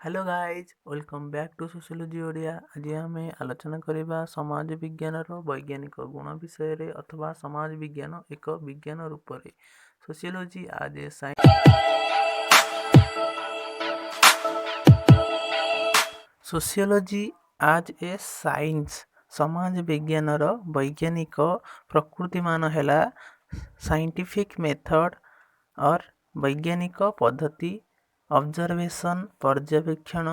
Hello guys welcome back to sociology Odia. आज आम आलोचना करवा समाज विज्ञान वैज्ञानिक गुण विषय अथवा समाज विज्ञान एक विज्ञान रूप से सोशियोलॉजी आज ए सोशियोलॉजी आज ए साइंस समाज विज्ञान वैज्ञानिक प्रकृति मान है साइंटिफिक मेथड और वैज्ञानिक पद्धति ऑब्जर्वेशन पर्यवेक्षण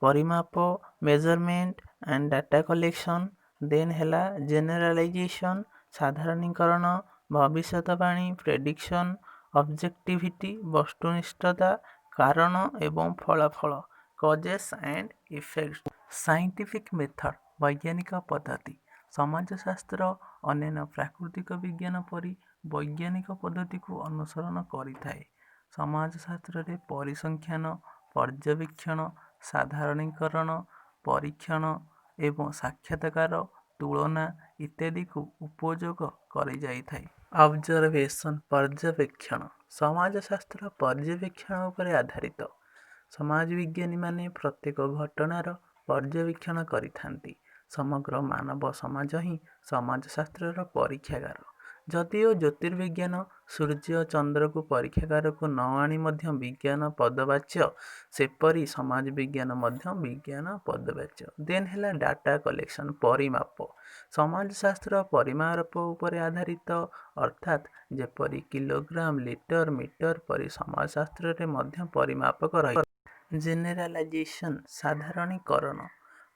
परिमाप measurement and data collection then हैला जेनरलाइजेशन साधारणीकरण भविष्यवाणी प्रेडिक्शन ऑब्जेक्टिविटी वस्तुनिष्ठता कारण एवं फलाफल causes and effects scientific method वैज्ञानिक पद्धति समाजशास्त्र अन्य प्राकृतिक विज्ञान परि वैज्ञानिक पद्धति को अनुसरण करिथाए। समाजशास्त्र रे परिसंख्यान पर्यवेक्षण साधारणीकरण परीक्षण एवं साक्षात्कार तुलना इत्यादि को उपयोग करी जाइथाए। ऑब्जर्वेशन पर्यवेक्षण समाजशास्त्र पर्यवेक्षण उपर आधारित समाज विज्ञानी माने प्रत्येक घटनार पर्यवेक्षण करिथांती। समग्र मानव समाज ही समाजशास्त्र परीक्षागार। जदिओ ज्योतिर्विज्ञान सूर्य चंद्र को परीक्षागार को न आनी मध्य विज्ञान पदवाच्य सेपरी समाज विज्ञान मध्य विज्ञान पदवाच्य। देन हैला डाटा कलेक्शन परिमाप समाजशास्त्र परिमाप उपर आधारित अर्थात जेपरी किलोग्राम लिटर मीटर परि समाजशास्त्र रे मध्य परिमापक रही। जेनेरालाइजेशन साधारणीकरण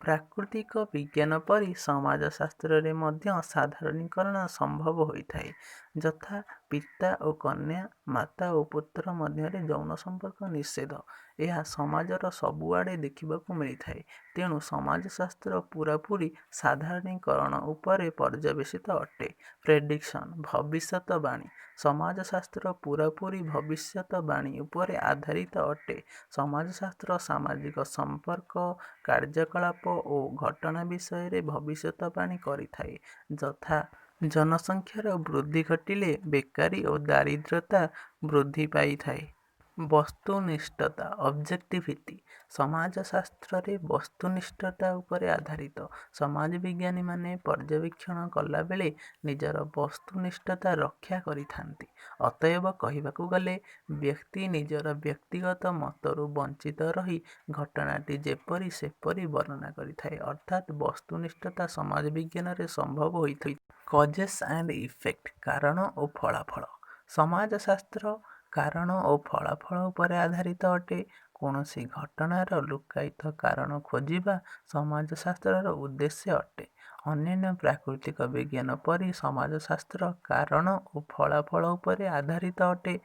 प्राकृतिक विज्ञान परि समाजशास्त्र रे मध्य साधारणीकरण संभव होइथाए। यथा पिता और कन्या माता और पुत्र मध्य यौन संपर्क निषेध यह समाजर सबुआड़े देखा मिलता है। तेणु समाजशास्त्र पूरापूरी साधारणीकरण उपर पर्यवेसित अटे। प्रेडिक्शन भविष्यवाणी समाजशास्त्र पूरापूरी भविष्यवाणी उपर आधारित अटे। समाजशास्त्र सामाजिक संपर्क कार्यकलाप और घटना विषय भविष्यवाणी करिथाए। यथा जनसंख्यार वृद्धि घटिले बेकारी और दारिद्र्यता वृद्धि पाई थाए। वस्तुनिष्ठता ऑब्जेक्टिविटी समाजशास्त्र रे वस्तुनिष्ठता उपर आधारित समाज विज्ञानी माने पर्यवेक्षण कला बेले निजर वस्तुनिष्ठता रक्षा करिथांती। अतएव कहिबाकू गले व्यक्ति निजर व्यक्तिगत मतरू वंचित रही घटनाटी जेपरी सेपरी वर्णना करिथाए। अर्थात वस्तुनिष्ठता समाज विज्ञान रे संभव होइथाए। कजेस एंड इफेक्ट कारण और फलाफल समाजशास्त्र कारण और फलाफल उपर आधारित अटे। कौनसी घटनार लुकायित कारण खोजिबा समाजशास्त्र उद्देश्य अटे। अन्य प्राकृतिक विज्ञान परि समाजशास्त्र कारण और फलाफल उपर आधारित अटे।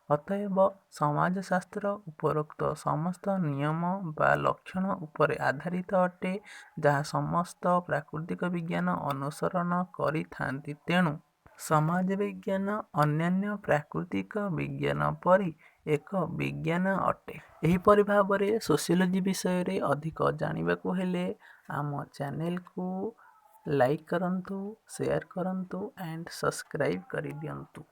अतएव समाजशास्त्र उपरोक्त समस्त नियम बा लक्षण उपर आधारित अटे जहाँ समस्त प्राकृतिक विज्ञान अनुसरण करिथांती। तेणु समाज विज्ञान अन्यान्य प्राकृतिक विज्ञान परि एक विज्ञान अटे। एहीपरि भाबरे सोशियोलॉजी विषय रे अधिक जानिबाकू हेले आम चैनल को लाइक करंतु शेयर करंतु एंड सब्सक्राइब करि दियंतु।